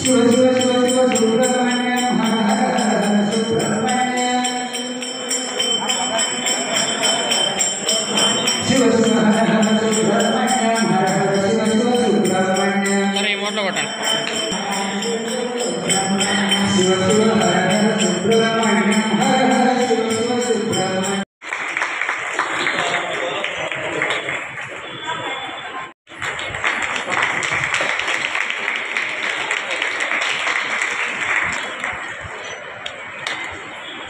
శివ శివ శివ శివ సుబ్రహ్మణ్యం హర హర హర సుబ్రహ్మణ్యం శివ శివ హర హర సుబ్రహ్మణ్యం హర హర శివ శివ సుబ్రహ్మణ్యం శివ శివ హర హర సుబ్రహ్మణ్యం హర హర Shiva Shiva Subrahmanyam.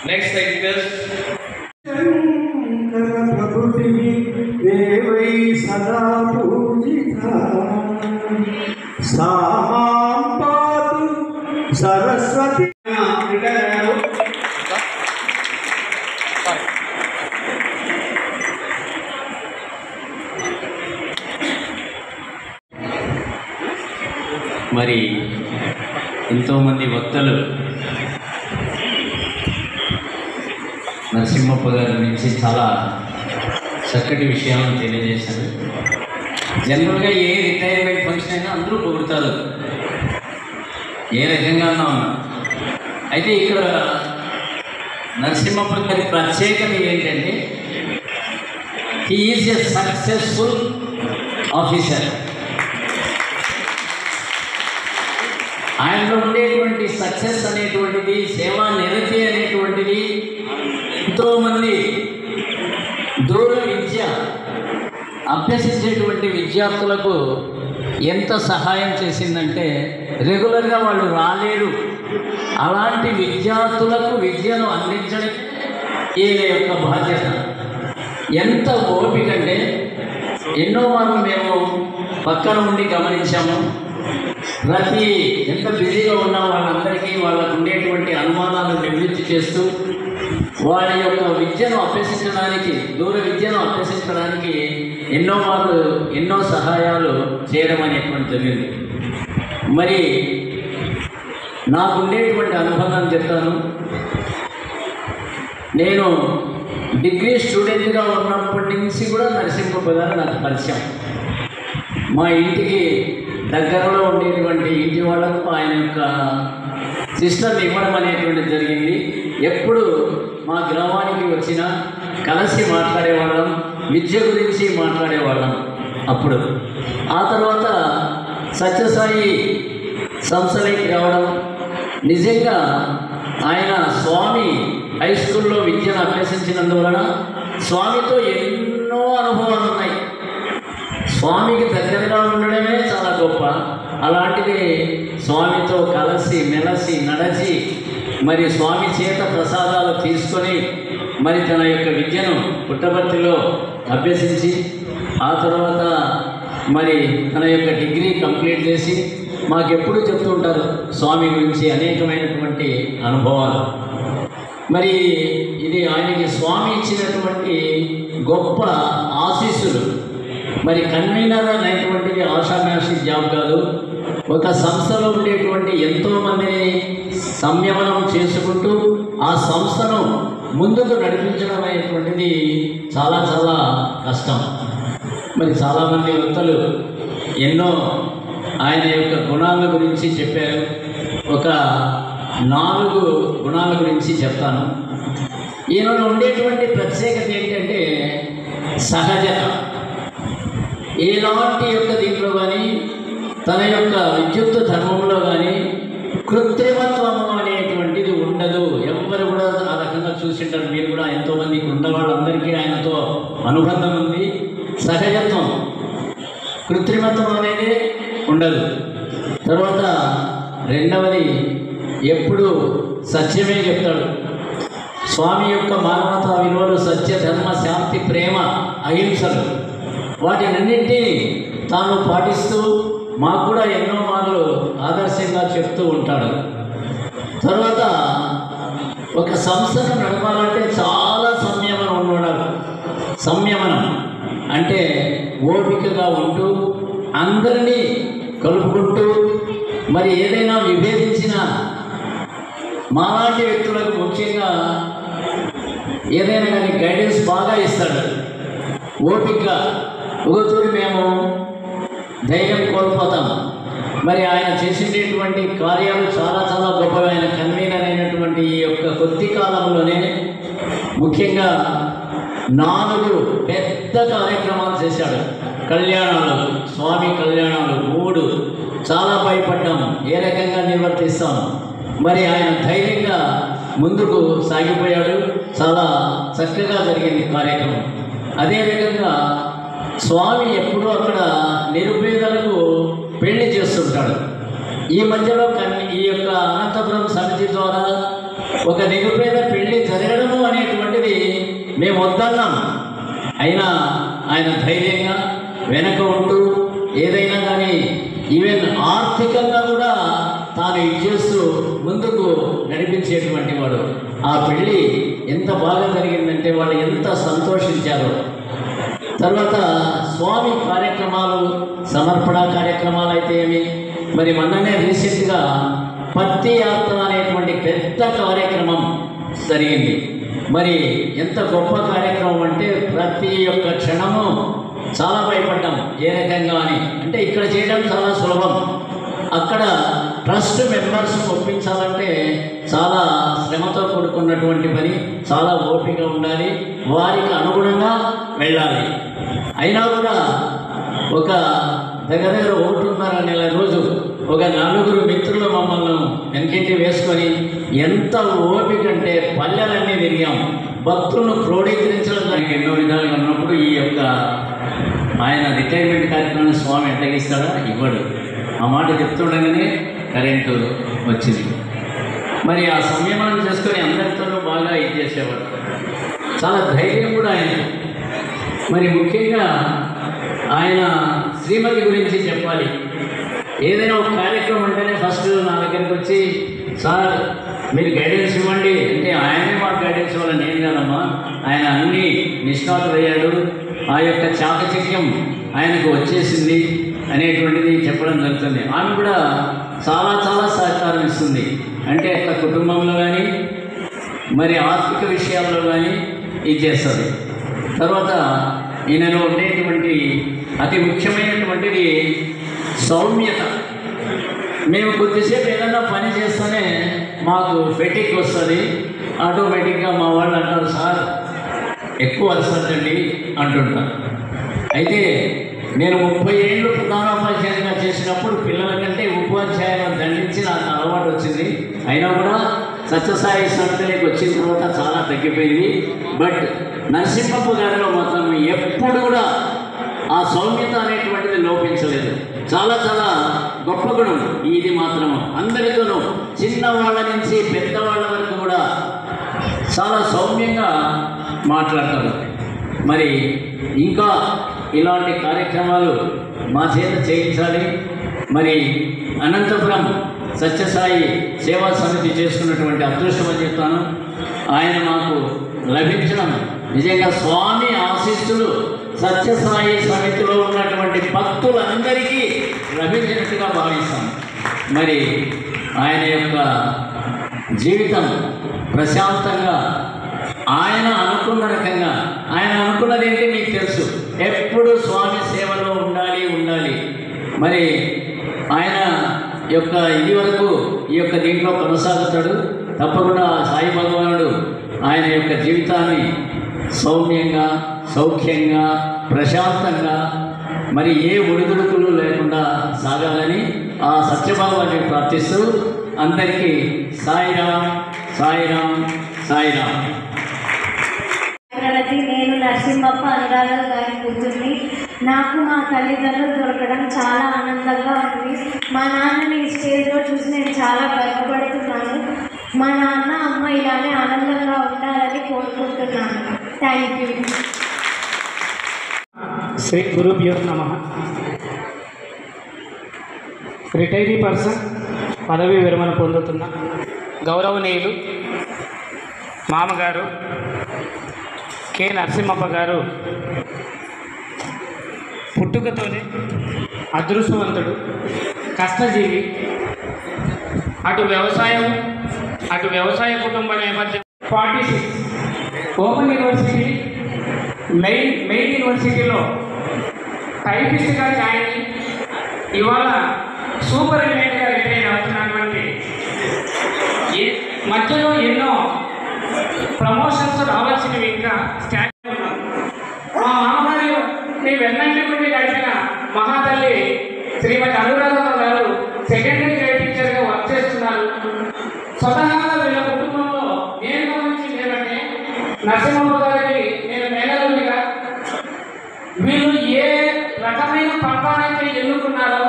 Next speakers. देवै सदा पूजिता सामां पातु सरस्वती. మరి ఎంతోమంది వక్తలు నరసింహప్ప గారి నుంచి చాలా చక్కటి విషయాలను తెలియజేశారు. జనరల్గా ఏ రిటైర్మెంట్ ఫంక్షన్ అయినా అందరూ పొగుడుతారు, ఏ రకంగా ఉన్నా. అయితే ఇక్కడ నరసింహప్ప గారి ప్రత్యేకత ఏంటంటే he is a successful officer. ఆయనలో ఉండేటువంటి సక్సెస్ అనేటువంటిది, సేవా నిరతి అనేటువంటిది ఎంతోమంది దూర విద్య అభ్యసించేటువంటి విద్యార్థులకు ఎంత సహాయం చేసిందంటే రెగ్యులర్గా వాళ్ళు రాలేరు. అలాంటి విద్యార్థులకు విద్యను అందించడం ఈయన యొక్క బాధ్యత. ఎంత ఓపిక అంటే ఎన్నో మార్లు మేము పక్కన ఉండి గమనించాము. ప్రతి ఎంత బిజీగా ఉన్నా వాళ్ళందరికీ వాళ్ళకు ఉండేటువంటి అనుమానాలను నివృత్తి చేస్తూ వాళ్ళ యొక్క విద్యను అభ్యసించడానికి, దూర విద్యను అభ్యసించడానికి ఎన్నో మార్లు ఎన్నో సహాయాలు చేయడం అనేటువంటి జరిగింది. మరి నాకుండేటువంటి అనుభవం చెప్తాను. నేను డిగ్రీ స్టూడెంట్గా ఉన్నప్పటి నుంచి కూడా నరసింహప్ప గారు నాకు పరిచయం. మా ఇంటికి దగ్గరలో ఉండేటువంటి ఇంటి వాళ్ళకు ఆయన యొక్క సిస్టర్ని ఇవ్వడం అనేటువంటిది జరిగింది. ఎప్పుడు మా గ్రామానికి వచ్చినా కలిసి మాట్లాడేవాళ్ళం, విద్య గురించి మాట్లాడేవాళ్ళం. అప్పుడు ఆ తర్వాత సత్యసాయి సంస్థలోకి రావడం, నిజంగా ఆయన స్వామి హై స్కూల్లో విద్యను అభ్యసించినందువలన స్వామితో ఎన్నో అనుభవాలు ఉన్నాయి. స్వామికి దగ్గరగా ఉండడమే చాలా గొప్ప. అలాంటిది స్వామితో కలిసి మెలసి నడచి మరి స్వామి చేత ప్రసాదాలు తీసుకొని మరి తన యొక్క విద్యను పుట్టపర్తిలో అభ్యసించి ఆ తర్వాత మరి తన యొక్క డిగ్రీ కంప్లీట్ చేసి మాకెప్పుడు చెప్తూ ఉంటారు స్వామి గురించి అనేకమైనటువంటి అనుభవాలు. మరి ఇది ఆయనకి స్వామి ఇచ్చినటువంటి గొప్ప ఆశీస్సులు. మరి కన్వీనర్ అనేటువంటిది ఆషామాషి జాబ్ కాదు. ఒక సంస్థలో ఉండేటువంటి ఎంతోమందిని సంయమనం చేసుకుంటూ ఆ సంస్థను ముందుకు నడిపించడం అనేటువంటిది చాలా చాలా కష్టం. మరి చాలామంది వ్యక్తులు ఎన్నో ఆయన యొక్క గుణాల గురించి చెప్పారు. ఒక 4 గుణాల గురించి చెప్తాను. ఈయనలో ఉండేటువంటి ప్రత్యేకత ఏంటంటే సహజత. ఎలాంటి యొక్క దీంట్లో కానీ తన యొక్క విద్యుత్ ధర్మంలో కానీ కృత్రిమత్వము అనేటువంటిది ఉండదు. ఎవరు కూడా ఆ రకంగా చూసింటారు. మీరు కూడా ఎంతోమందికి ఉన్న వాళ్ళందరికీ ఆయనతో అనుబంధం ఉంది. సహజత్వం, కృత్రిమత్వం అనేది ఉండదు. తర్వాత రెండవది ఎప్పుడు సత్యమే చెప్తాడు. స్వామి యొక్క మానవతా విలువలు సత్య, ధర్మ, శాంతి, ప్రేమ, అహింసలు వాటినన్నింటినీ తాను పాటిస్తూ మాకు కూడా ఎన్నో మార్లు ఆదర్శంగా చెప్తూ ఉంటాడు. తర్వాత ఒక సంస్థను నడపాలంటే చాలా సంయమనం ఉన్నాడు. సంయమనం అంటే ఓపికగా ఉంటూ అందరినీ కలుపుకుంటూ మరి ఏదైనా విభేదించిన మాలాంటి వ్యక్తులకు ముఖ్యంగా ఏదైనా కానీ గైడెన్స్ బాగా ఇస్తాడు. ఓపికగా ఒకతూరి మేము ధైర్యం కోల్పోతాం. మరి ఆయన చేసేటటువంటి కార్యాలు చాలా చాలా గొప్పవి. ఆయన కన్వీనర్ అయినటువంటి ఈ యొక్క కొద్ది కాలంలోనే ముఖ్యంగా 4 పెద్ద కార్యక్రమాలు చేశాడు. కళ్యాణాలు, స్వామి కళ్యాణాలు 3 చాలా భయపడ్డాము ఏ రకంగా నిర్వర్తిస్తాము. మరి ఆయన ధైర్యంగా ముందుకు సాగిపోయాడు. చాలా చక్కగా జరిగింది కార్యక్రమం. అదే రకంగా స్వామి ఎప్పుడూ అక్కడ నిరుపేదలకు పెళ్లి చేస్తుంటాడు. ఈ మధ్యలో ఈ యొక్క అనంతపురం సమితి ద్వారా ఒక నిరుపేద పెళ్లి జరగడము అనేటువంటిది మేము వద్దన్నాం. అయినా ఆయన ధైర్యంగా వెనక ఉంటూ ఏదైనా కానీ ఈవెన్ ఆర్థికంగా కూడా తాను ఇచ్చేస్తూ ముందుకు నడిపించేటువంటి వాడు. ఆ పెళ్ళి ఎంత బాగా జరిగిందంటే వాళ్ళు ఎంత సంతోషించారో. తర్వాత స్వామి కార్యక్రమాలు, సమర్పణ కార్యక్రమాలు అయితే ఏమి, మరి మొన్ననే రీసెంట్గా పత్తి యాత్ర అనేటువంటి పెద్ద కార్యక్రమం జరిగింది. మరి ఎంత గొప్ప కార్యక్రమం అంటే ప్రతి ఒక్క క్షణము చాలా భయపడ్డాం ఏ రకంగా అని. అంటే ఇక్కడ చేయడం చాలా సులభం, అక్కడ ట్రస్ట్ మెంబర్స్ ఒప్పించాలంటే చాలా శ్రమతో కూడుకున్నటువంటి పని, చాలా ఓపిక ఉండాలి, వారికి అనుగుణంగా వెళ్ళాలి. అయినా కూడా ఒక దగ్గర 1.5 నెల రోజు ఒక 4 మిత్రులు మమ్మల్ని వెనకింటి వేసుకొని ఎంత ఓపిక అంటే పల్లెలన్నీ తిరిగాం. భక్తులను క్రోడీకరించడం దానికి ఎన్నో విధాలుగా ఉన్నప్పుడు ఈ యొక్క ఆయన రిటైర్మెంట్ కార్యక్రమాన్ని స్వామి ఎట్టగిస్తాడా? ఇవ్వడు. ఆ మాట చెప్తుండగానే కరెంటు వచ్చింది. మరి ఆ సంయమనం చేసుకొని అందరితోనూ బాగా ఇది చేసేవాడు. చాలా ధైర్యం కూడా ఆయన. మరి ముఖ్యంగా ఆయన శ్రీమతి గురించి చెప్పాలి. ఏదైనా ఒక కార్యక్రమం అంటేనే ఫస్ట్ నా దగ్గరికి వచ్చి, సార్ మీరు గైడెన్స్ ఇవ్వండి అంటే, ఆయనే మాకు గైడెన్స్ ఇవ్వాలి, నేను కాదమ్మా. ఆయన అన్నీ నిష్ణాతులయ్యాడు, ఆ యొక్క చాకచక్యం ఆయనకు వచ్చేసింది అనేటువంటిది చెప్పడం జరుగుతుంది. ఆమె కూడా చాలా చాలా సహకారం ఇస్తుంది. అంటే అక్కడ కుటుంబంలో కానీ మరి ఆర్థిక విషయాల్లో కానీ ఇది చేస్తుంది. తర్వాత ఈయనలో ఉండేటువంటి అతి ముఖ్యమైనటువంటిది సౌమ్యత. మేము కొద్దిసేపు ఏదైనా పని చేస్తేనే మాకు ఫెటిక్ వస్తుంది. ఆటోమేటిక్గా మా వాళ్ళు అంటారు, సార్ ఎక్కువ వస్తుందండి అంటుంటారు. అయితే నేను 30 ఏళ్ళు ప్రధానోపాధ్యాయునిగా చేసినప్పుడు పిల్లల కంటే ఉపాధ్యాయులను దండించి నాకు అలవాటు వచ్చింది. అయినా కూడా సత్యసాయి సమితిలోకి వచ్చిన తర్వాత చాలా తగ్గిపోయింది. బట్ నరసింహప్ప గారిలో మాత్రం ఎప్పుడు కూడా ఆ సౌమ్యత అనేటువంటిది లోపించలేదు. చాలా చాలా గొప్ప గుణం ఇది మాత్రం. అందరితోనూ చిన్నవాళ్ళ నుంచి పెద్దవాళ్ళ వరకు కూడా చాలా సౌమ్యంగా మాట్లాడతారు. మరి ఇంకా ఇలాంటి కార్యక్రమాలు మా చేత చేయించాలి. మరి అనంతపురం సత్యసాయి సేవా సమితి చేసుకున్నటువంటి అదృష్టం అని చెప్తాను. ఆయన మాకు లభించడం నిజంగా స్వామి ఆశీస్సులు సత్యసాయి సమితిలో ఉన్నటువంటి భక్తులందరికీ లభించినట్టుగా భావిస్తాం. మరి ఆయన యొక్క జీవితం ప్రశాంతంగా ఆయన అనుకున్న రకంగా, ఆయన అనుకున్నది ఏంటి మీకు తెలుసు, ఎప్పుడు స్వామి సేవలో ఉండాలి. మరి ఆయన యొక్క ఇది వరకు ఈ యొక్క దీంట్లో కొనసాగుతాడు. తప్పకుండా సాయి భగవానుడు ఆయన యొక్క జీవితాన్ని సౌమ్యంగా, సౌఖ్యంగా, ప్రశాంతంగా, మరి ఏ ఒడిదుడుకులు లేకుండా సాగాలని ఆ సత్యభావాన్ని ప్రార్థిస్తూ అందరికీ సాయిరామ్ సాయిరామ్ సాయిరామ్. నేను నరసింహప్ప అనురాధ గారి కూతుర్ని. నాకు మా తల్లిదండ్రులు దొరకడం చాలా ఆనందంగా ఉంది. మా నాన్నని స్టేజ్లో చూసి నేను చాలా గర్వపడుతున్నాను. మా నాన్న అమ్మ ఇలానే ఆనందంగా ఉండాలని కోరుకుంటున్నాను. Thank you. శ్రీ గురుభ్యో నమః. రిటైరీ పర్సన్ పదవీ విరమణ పొందుతున్న గౌరవనీయులు మామగారు కె నరసింహప్ప గారు పుట్టుకతోనే అదృష్టవంతుడు, కష్టజీవి. అటు వ్యవసాయ కుటుంబ నేపథ్యం. 46 ఓపెన్ యూనివర్సిటీ మెయిన్ యూనివర్సిటీలో టైపిస్ట్గా జాయిన్ అయ్యి ఇవాళ సూపరింటెండెంట్గా రిటైర్ అవుతున్నటువంటి మధ్యలో ఎన్నో ప్రమోషన్స్ రావాల్సినవి ఇంకా స్టాండ్ ఉన్నాం. మా మామగారిని వెన్నంటి నుండి గడిపిన మహాతల్లి శ్రీమతి అనురాధమ్మ గారు సెకండరీ గ్రేడ్ టీచర్గా వర్క్ చేస్తున్నారు. స్వతహాగా వీళ్ళ కుటుంబంలో నేను గమనించింది ఏమంటే నరసింహమ్మ గారికి నేను మేనల్లుడిగా వీళ్ళు ఏ రకమైన పంటనైతే ఎన్నుకున్నారో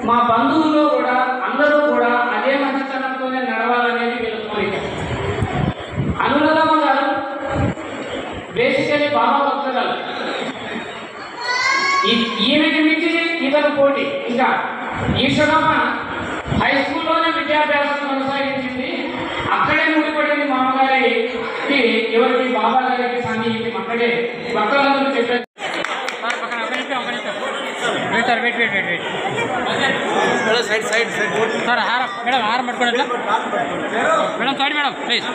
మా బంధువుల్లో కూడా అందరూ కూడా అదే మంచితనంతోనే నడవాలనేది వీళ్ళ కోరిక. అనురాధమ్మ గారు బేసికలీ బాబా భక్తురాలు. ఈమెకి మించి ఇతను పోటీ. ఇంకా ఈశ్వరమ్మ హై స్కూల్లోనే విద్యాభ్యాసం కొనసాగించింది. అక్కడే ముడిపడింది మామగారికి ఎవరికి బాబా గారికి సన్నిహితం. అక్కడే భక్తులందరూ చెప్పారు. సార్ వెయిట్ సార్ మేడం హారం పట్టుకోండి మేడం సైడ్ మేడం ప్లీజ్.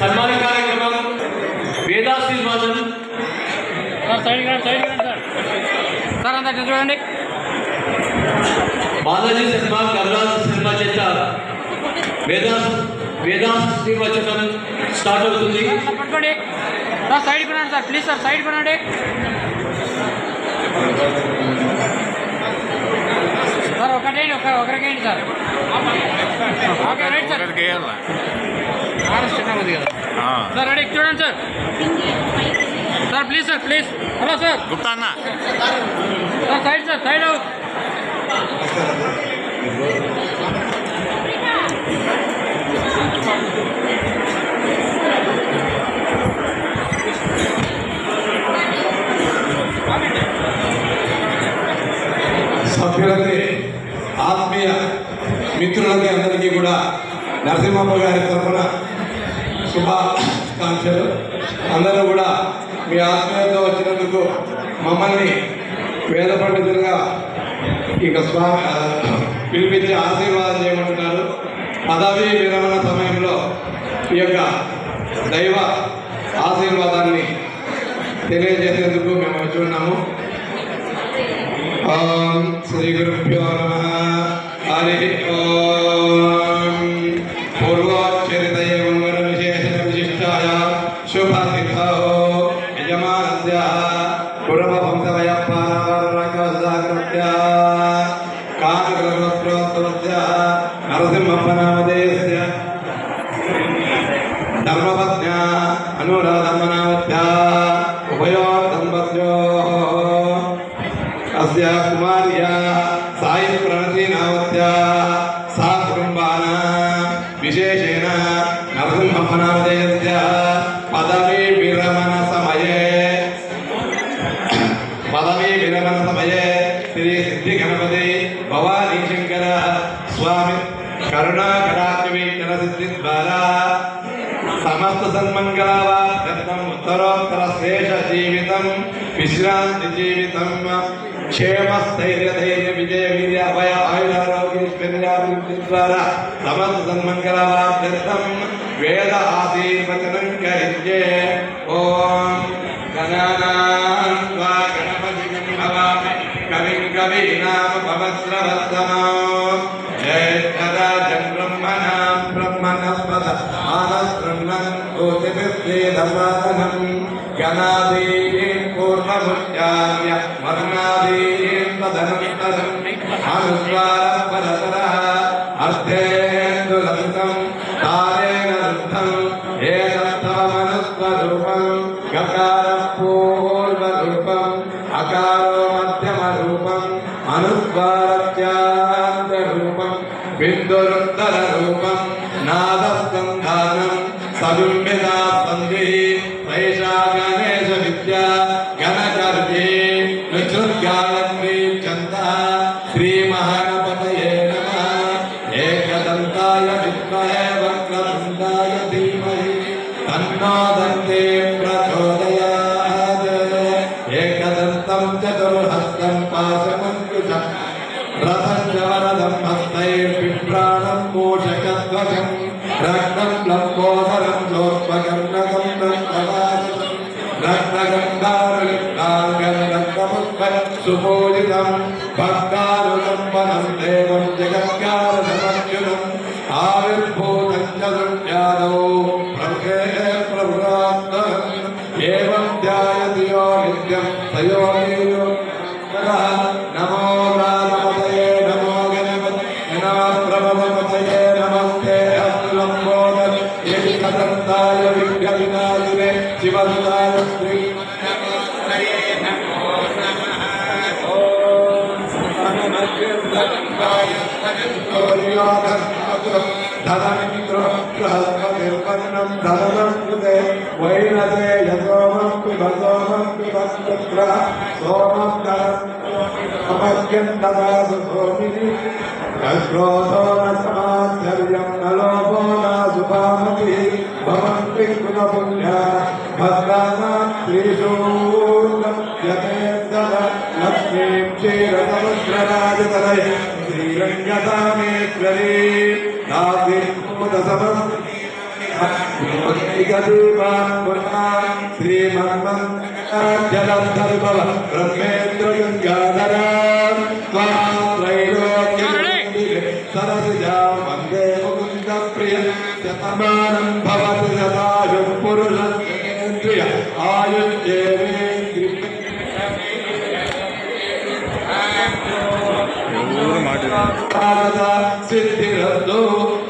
సన్మాన కార్యక్రమం వేదాశీర్వాదం సార్ అంతా చూడండి. బాలాజీ శర్మ కర్రాజ్ శర్మ చేత వేదాశీర్వచనం స్టార్ట్ అవుతుంది. పట్టుకోండి సార్, సైడ్ కొనండి సార్ ప్లీజ్ సార్, సైడ్ కొనండి సార్. ఒకటేంటి ఒకరికేంటి సార్. Okay right sir. చిన్నది కదా సార్. రెడీ చూడండి sir. Sir please sir please. Hello sir Gupta అన్న సార్ సైడ్ సార్ సైడ్. సభ్యులకి ఆత్మీయ మిత్రులకి అందరికీ కూడా నరసింహమ్మ గారి తరఫున శుభాకాంక్షలు. అందరూ కూడా మీ ఆత్మీయతతో వచ్చినందుకు మమ్మల్ని వేద పండితులుగా ఇక స్వామి పిలిపించి ఆశీర్వాదం చేయమంటున్నారు. పదవీ విరమణ సమయంలో ఈ యొక్క దైవ ఆశీర్వాదాన్ని తెలియజేసేందుకు మేము వచ్చి ఉన్నాము. ఓం శ్రీ గురుభ్యో నమః. హరి ఓం. పూర్వోచ్చరిత మంగళ విశేషణ విశిష్టాయ శుభతిథౌ యజమానస్య పూర్వ వంశవయ పారావరణకృత్య కామగ్రహోత్రోత్తమస్య నరసింహప్పనామధేయస్య ధర్మపత్న్య అనురాధమ్మనామస్య ఉభయోర్దంపత్యోః అస్య కుమార్య సాయి ప్రణతి నామస్య సా కుటుంబాన విశేషేణ నరసింహప్పనామధేయస్య పదవీ విరమణ సమయే శ్రీ సిద్ధి గణపతి భవానీ శంకర స్వామి కరుణాకరాక్షవీక్షణ సిద్ధి ద్వారా సమస్త సన్మంగళావాప్త్యర్థం ఉత్తరోత్తర శ్రేష జీవితం విశ్రాంతి జీవితం క్షేమ స్థైర్య ధైర్య విజయ వీర్య అభయ ఆయురారోగ్యేశ్వర్యాభివృద్ధి ద్వారా సమస్త సన్మంగళావాప్త్యర్థం వేద ఆశీర్వచనం కరించే ఓం గణానాం త్వా గణపతిం భవామి కవిం కవీనాముపమస్రవస్తమో జ్యేష్ఠరాజం బ్రహ్మణాం బ్రహ్మణస్పద ఆనశృణ్వన్ కోటిభిర్వేదసాదనం గణాదీం పూర్ణముచ్చార్య వర్ణాదీం తదనంతరం అనుస్వారః పరతరః అర్ధేందులలితం తారేణ రుద్ధం ఏతత్తమనుస్వరూపం గకారః పూర్వరూపం అకారో మధ్యమరూపం అనుస్వారత్యాంతరూపం బిందురుత్తరరూపం నాదస్కంధానం సవింబిదా సంధి సైషా గణేశ విద్యా గణకర్జీ నిశ్రుత్గాయత్రీ చందః శ్రీమహాగణపతయే నమః ఏకదంతాయ విద్మహే వక్రతుండాయ ధీమహి తన్నో దంతే ప్రచోదయాత్ ఏకదంతం చతుర్హస్తం పాశమంకుశం రథం చ వరదం హస్తైర్విభ్రాణం మూషకధ్వజం రత్నం లంబోదరం లోక్మకర్ణకం రంగవాససం రత్నగంధారులిప్తాంగం సుపూజితం భక్తానుకంపనం దేవం జగత్కారణమర్జునం ఆవిర్భూతం చ దుర్యాదౌ ప్రభురాత్మహం ఏవం ధ్యాయతి యో నిత్యం సయోగీయో నమో ప్రాణపతయే నమో గణపతి నమః ప్రభవపతయే నమస్తే అస్తులంబోదర ఏకదంతాయ విఘ్నవినాశినే శివసుతాయ శ్రీ ధనమిత్రం ధనమే వైనదే యసోమం పిబసోమం పిబస్త్ర సోమం ధనమగ్యం దదాసు సోమిని క్రోధో న సమాచర్యం న లోభో న సుభామతి భవంతి గుణపుణ్య భద్రానాం శ్రీశూర్ణం యతేందన లక్ష్మీం క్షీరసముద్రరాజతనయ శ్రీరంగదామేశ్వరీ శ్రీమన్మన్జలంధర్భవ బ్రహ్మేంద్ర గంగాధరాం సరసిజా వందే ముకుంద ప్రియ శతమానం భవతి సదాయు పురుషేంద్రియ ఆయుష్యేంద్రియ సిద్ధిరద్దు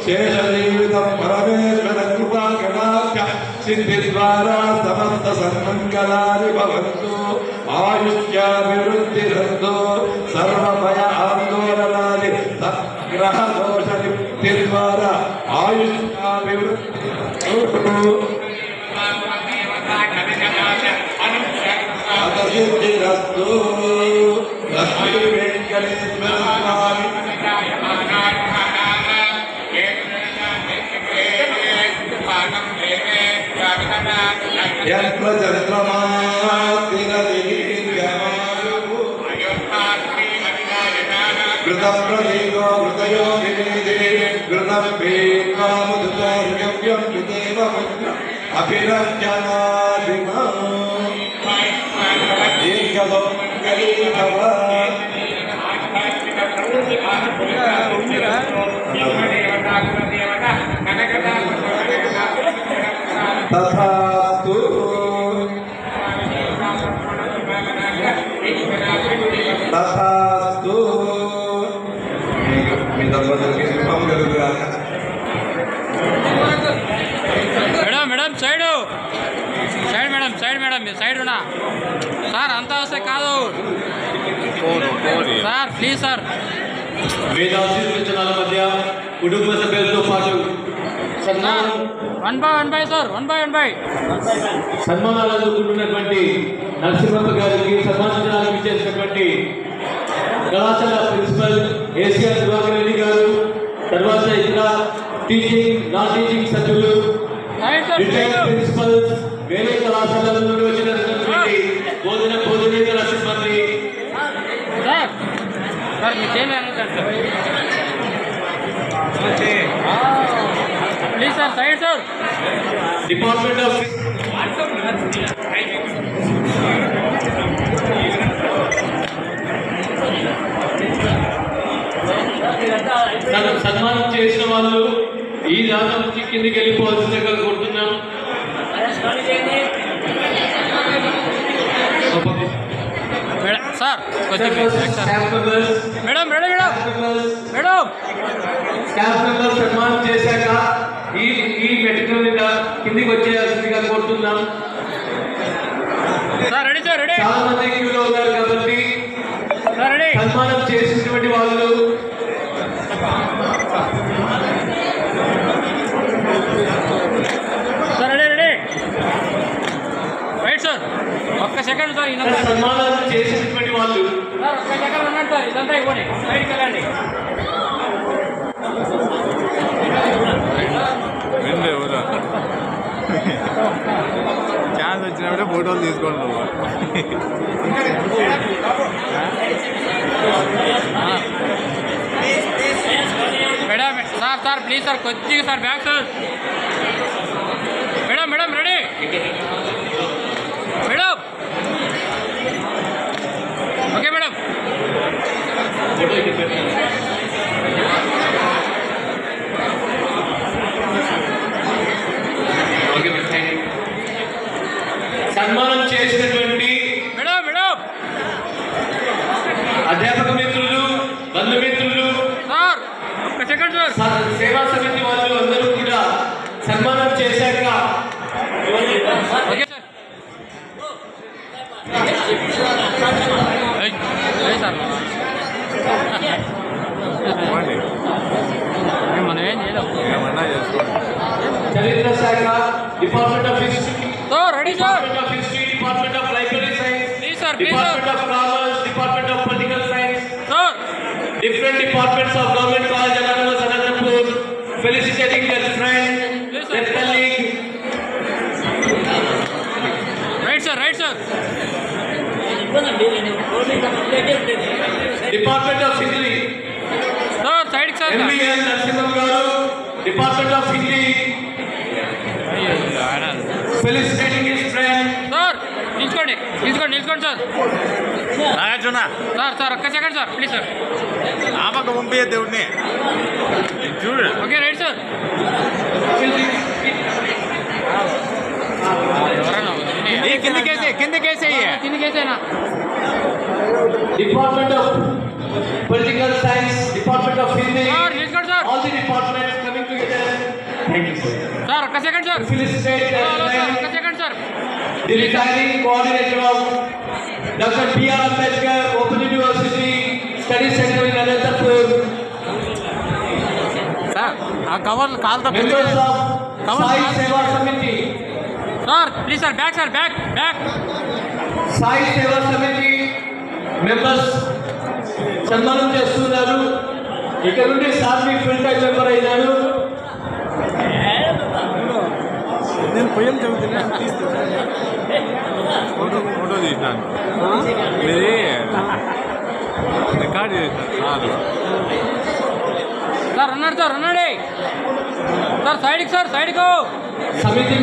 శేషజీవితం పరమేశ్వర కృపా కటాక్ష సిద్ధి ద్వారా సమస్త సన్మంగళాని భవంతు ఆయుష్యాభివృద్ధిరద్దు సర్వభయ ఆందోళనాది గ్రహ దోష నివృత్తి ద్వారా ఆయుష్యాభివృద్ధి సిద్ధిరస్తు లక్ష్మీ వెంకటేశ్వర స్వామి కృతప్రదీగో హృదయోగిని గృణం వేద్వాముదుతార్గవ్యం విదేవ అభిరంజనాదిమా దీర్ఘలో కలిభవ తథాస్తు తథాస్తు మీ దంపతులకి శుభం కలుగుగాక. Madam madam side side madam side madam మీరు సైడ్ ఉన్నా సార్ అంతా వస్తే కాదు సార్ ప్లీజ్ సార్. వేదాశీర్వచనాల మధ్య కుటుంబ సభ్యులతో పాటు one by sir one by సన్మానాలు అందుకుంటున్నటువంటి నరసింహప్ప గారికి సన్మానించడానికి ఇచ్చేసినటువంటి కళాశాల ప్రిన్సిపల్ ఏసీఆర్ దివాకర్ రెడ్డి గారు, తర్వాత ఇతర టీచింగ్ నాన్ టీచింగ్ సభ్యులు, రిటైర్డ్ ప్రిన్సిపల్స్, వేరే కళాశాలల నుండి వచ్చినటువంటి బోధనేతర సిబ్బంది సార్ సార్ మీ చేయండి sir please sir side sir department of సన్మానం చేసిన వాళ్ళు ఈ దాని నుంచి కిందికి వెళ్ళిపోవాల్సిందిగా కోరుతున్నాం. Sir madam madam madam madam staff member సన్మానం చేశాక ఈ మెటీరియల్ మీద కిందికి వచ్చేయాల్సిందిగా కోరుతున్నాం. సార్ రెడీ సార్ రెడీ చాలా మంది క్యూలో ఉన్నారు కాబట్టి సార్ రెడీ సన్మానం చేసినటువంటి వాళ్ళు sir ready ready right sir ఒక్క సెకండ్ సార్ ఇదంతా సన్మానం చేసినటువంటి వాళ్ళు సార్ ఒక్క సెకండ్ ఉన్నాడు సార్ ఇదంతా ఇవ్వండి సైడ్కి వెళ్ళండి ఛాన్స్ వచ్చినప్పుడే ఫోటోలు తీసుకోండి నువ్వు. Madam sir sir please sir కొద్దిగా sir back sir madam madam ready madam okay madam సన్మానం చేసినటువంటి మేడం మేడం అధ్యాపక మిత్రులు, బంధుమిత్రులు, సార్ ఒక్క సెకండ్ సార్ సేవా సమితి వాళ్ళు అందరూ కూడా సన్మానం చేశాక ఓకే సార్ సార్ మనం ఏం చేయలేం ఏమన్నా చేసుకోండి. చరిత్ర శాఖ, department of history, sir ready sir department of library science, please sir please sir department of commerce, department of political science, sir different departments of Government College Anonymous Anantapur, felicitating their friend, their colleague. Right sir right sir Department of Hindi, sir సైడ్కి sir MBN Narasimhan Garu, Department of Hindi, felicitating his friend. Sir నిల్చుకోండి నిల్చుకోండి నిల్చుకోండి sir Nagarjuna sir sir ఒక్క second sir please sir ఆపక పంపే దేవుడిని చూడు. Okay right sir ఎవరైనా కిందకేసే కిందకేసేనా Department of Political Science, Department of Hindi, sir నిల్చుకోండి sir all the departments coming together. Thank you, sir. Sir ఒక్క second sir Felicitate their hello sir friend, ఒక్క second sir the retiring coordinator of Dr. B.R. Ambedkar Open University Study Center in Anantapur, sir ఆ కవర్లు కాలుతో members of Sai Seva Samiti, sir please sir back sir back back Sai Seva Samiti members సన్మానం చేస్తున్నారు. ఇక్కడ నుండి సార్వి full time member అయినారు. నేను పొయ్యం చదువుతున్నా ఫోటో తీసినాను ఇది రికార్డ్ చేసినాను. సార్ అన్నాడు సార్ అన్నాడే సార్ సైడ్కి సార్ సైడ్కు సమితి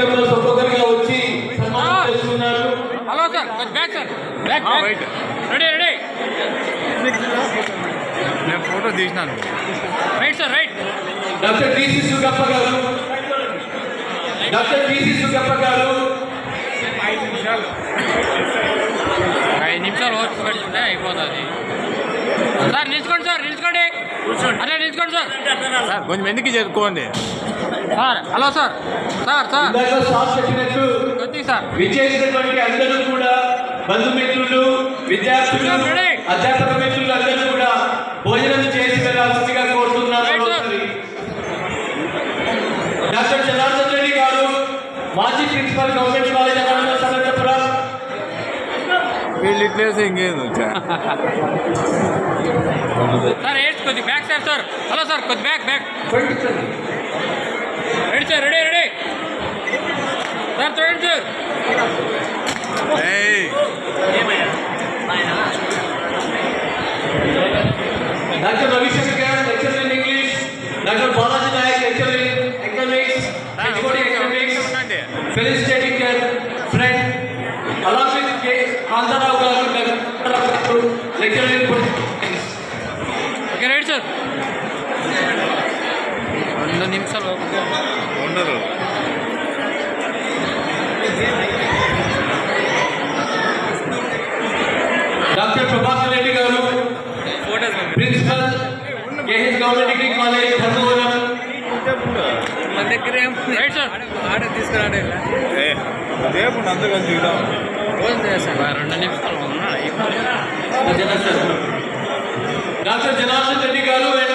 మెంబర్స్ ఒక్కొక్కరిగా వచ్చి సన్మానం చేస్తున్నారు. హలో సార్ కొంచెం back sir back right ready ready నేను ఫోటో తీసినాను. Right sir right doctor TC Sugappa garu, 5 నిమిషాలు ఓర్పు పెట్టుకుంటే అయిపోతుంది సార్ నిల్చుకోండి సార్ నిల్చుకోండి అదే నిల్చుకోండి సార్ సార్ కొంచెం ఎందుకు చేసుకోండి. Sir hello sir sir sir ఇందాక సార్ చెప్పినట్టు కొద్దిగా సార్ విచ్చేసినటువంటి అందరూ కూడా బంధుమిత్రులు, విద్యార్థులు, అధ్యాపక మిత్రులు అందరూ కూడా భోజనం చేసి వెళ్ళాల్సిందిగా కోరుతున్నారు. డాక్టర్ జనార్దన్ రెడ్డి గారు, మాజీ principal government college anonymous Anantapur, వీళ్ళు ఇట్లేసి ఇంకేం వచ్చా సార్ ఏడ్స్ కొద్ది back sir sir hello sir కొద్ది back back ready sir ready ready sir చూడండి sir doctor Ravishankar lecturer in English, doctor Balaji Nayak teacher, friend, along with K. Kantarao garu, lecturer in politics. Okay right sir 2 నిమిషాలు ఉండరు. Dr. Prabhakar Reddy garu, principal, KH Government Degree College, Dharmavaram. Right sir ఆడ తీసుకురాడే రేపు అందరూ చూద్దాం 2 నిమిషాలు ఉన్నాయి. Dr. Janardhan Reddy garu and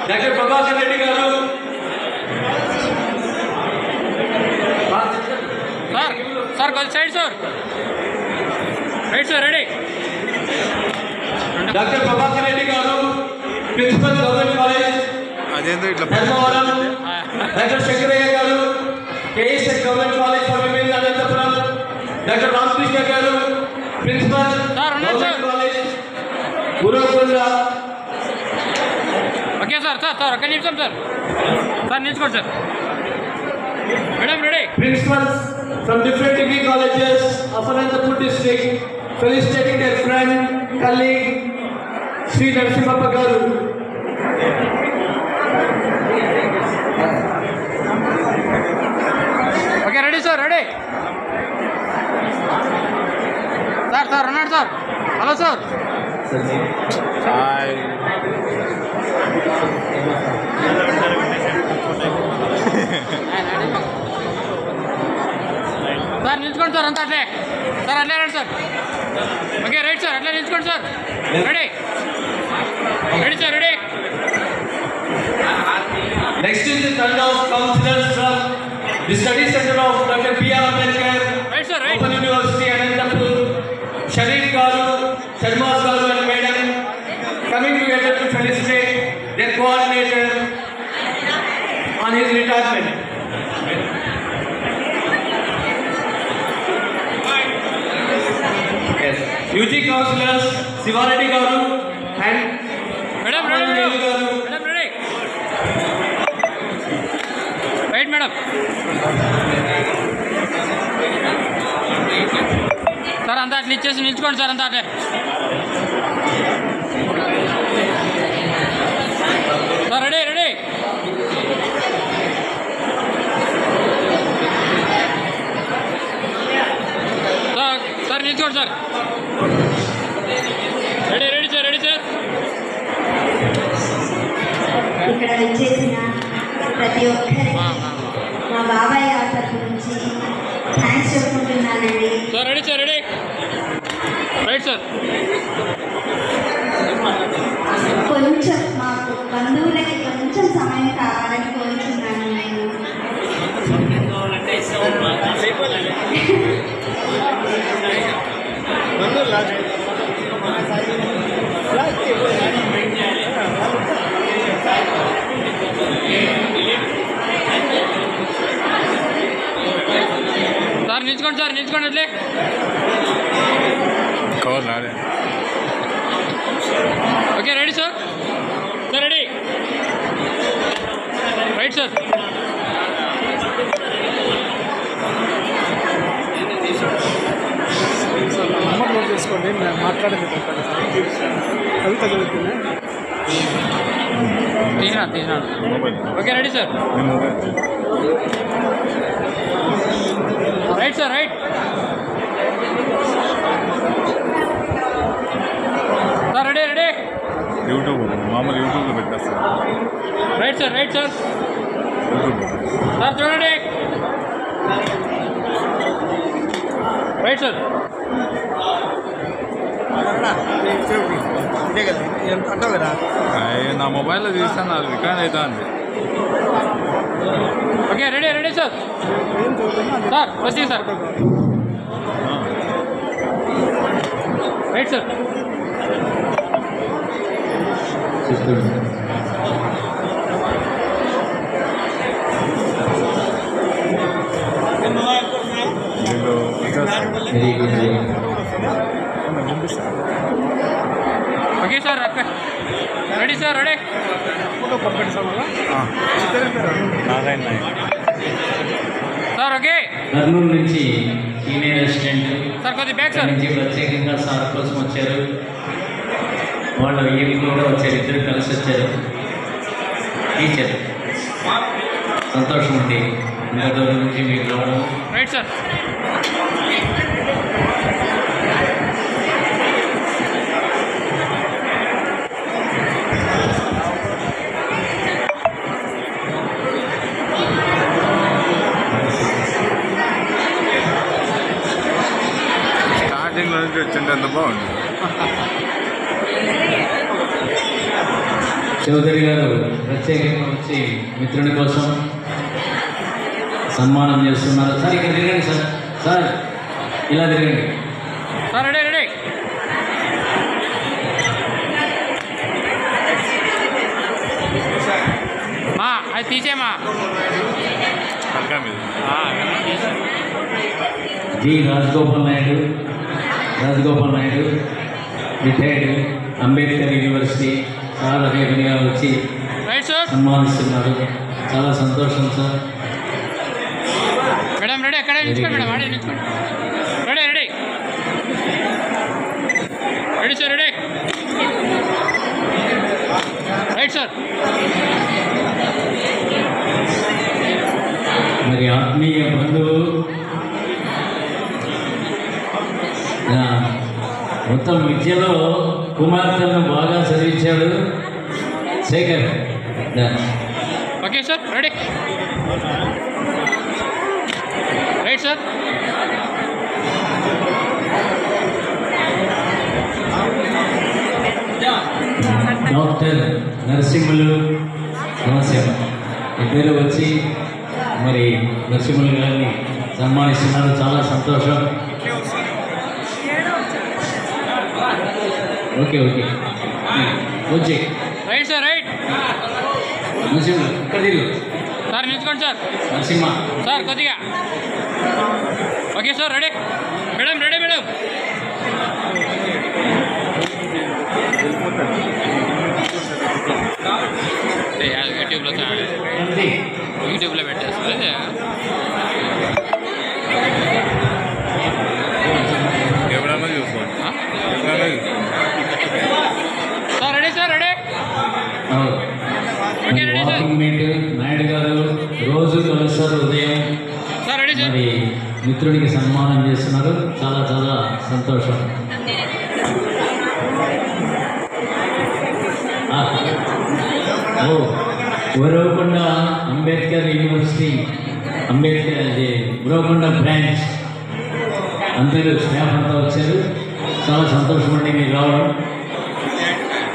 Dr. Prabhakar Reddy garu. Sir కొంచెం side sir. Right sir ready. Dr. Prabhakar Reddy garu, principal, Government College, అదేందో ఇట్లా Dharmavaram. Dr. Shankaraya garu, KSS Government College for Women, Anantapuram. Dr. Ramkrishna garu, principal, Government College, Gurukonda. Okay sir sir sir 1 నిమిషం sir. Sir నిల్చుకోండి sir. Madam ready. Principals from different degree colleges of Anantapur district felicitating their friend, colleague, Sri Narasimhappa garu. Okay ready sir ready. Sir sir ఉన్నాడు sir. Hello sir. Hi sir నిల్చుకోండి sir అంతా అట్లే sir అట్లే రండి sir. Okay right sir అట్లే నిల్చుకోండి sir. Ready ready sir ready. Next is the turn of counselors from the study center of Dr. P.R. Ambedkar, right sir right. Open University, Anantapur, Sharif garu, Sharmas garu and madam coming together to felicitate their coordinator on his retirement. Yes. UG counselors Sivareddy garu and madam ready madam. garu. Madam ready. Right madam. Sir అంతా అట్లా ఇచ్చేసి నిల్చుకోండి sir అంతా అట్లే. Sir ready ready. Sir sir నిల్చుకోండి sir. Ready ready sir ready sir. ఇక్కడ వచ్చేసిన ప్రతి ఒక్కరికి మా బాబాయ్ గారి తరఫు నుంచి థ్యాంక్స్ చెప్పుకుంటున్నానండి. Sir ready sir ready. Right sir. కొంచెం మాకు బంధువులకి కొంచెం సమయం కావాలని కోరుతున్నాను నేను. సార్ నిల్చుకోండి సార్ నిల్చుకోండి అట్లే. కవర్ రాడే okay ready sir. Sir ready right sir. Number note చేసుకోండి. మేము మాట్లాడేది కవిత చదువుతున్నా. తీసినాడు okay ready sir. Right sir right. Sir ready ready. YouTube మామూలు యూట్యూబ్లో పెట్టేస్తారు. Right sir right sir. YouTube sir చూడండి రైట్ సార్. ఇదే కదా అంటావు కదా. నా మొబైల్లో తీస్తాను అది రికార్డ్ అవుతుంది. Okay ready ready sir. Sir వచ్చింది sir. Right sir. Okay sir ready sir ready. Photo పంపించాలి. నారాయణ నాయక్ సార్ ఓకే కర్నూలు నుంచి సీనియర్ అసిస్టెంట్ సార్ కొద్ది బ్యాక్ సార్ నుంచి ప్రత్యేకంగా సార్ కోసం వచ్చారు. వాళ్ళు ఈవినింగ్ కూడా వచ్చారు, ఇద్దరు కలిసి వచ్చారు. టీచర్ సంతోషం అండి, ఇంత దూరం నుంచి మీకు రావడం. Right sir. స్టార్టింగ్లో నుంచి వచ్చింటే ఎంత బాగుంది. చౌదరి గారు ప్రత్యేకంగా వచ్చి మిత్రుని కోసం సన్మానం చేస్తున్నారు. సార్ ఇక్కడ తిరగండి సార్, సార్ ఇలా తిరగండి. Sir ready ready. మా అది తీసేమా. పక్కా మీద G Rajagopal Naidu retired Ambedkar university sir అదేవిధంగా వచ్చి రైట్ సార్. సన్మానిస్తున్నారు. చాలా సంతోషం సార్. మేడం రెడీ, అక్కడే నిల్చుకోండి మేడం, అడే నిల్చుకోండి. Ready ready ready sir, ready right sir. మరి ఆత్మీయ బంధువు మొత్తం విద్యలో కుమార్తెను బాగా చదివించాడు Shekhar. Okay sir, ready right sir. Doctor Narasimhulu నమస్కారం. ఇద్దరు వచ్చి మరి నరసింహులు గారిని సన్మానిస్తున్నారు. చాలా సంతోషం. ఓకే వచ్చి రైట్ సార్, రైట్ నరసింహ ఇక్కడ తిరుగు సార్, నిల్చుకోండి సార్. నరసింహ సార్ కొద్దిగా okay sir, ready madam, ready madam. యూట్యూబ్లో పెట్టేస్తారు అదే. ఎవరన్నా చూసుకోండి. Sir ready sir, ready okay ready sir. Walking meet Naidu garu రోజు కలుస్తారు ఉదయం. Sir ready sir. మరి మిత్రుడికి సన్మానం చేస్తున్నారు. చాలా చాలా సంతోషం. ఉరవకొండ అంబేద్కర్ యూనివర్సిటీ ఉరవకొండ బ్రాంచ్ అందరూ స్టాఫ్ అంతా వచ్చారు. చాలా సంతోషం అండి మీరు రావడం.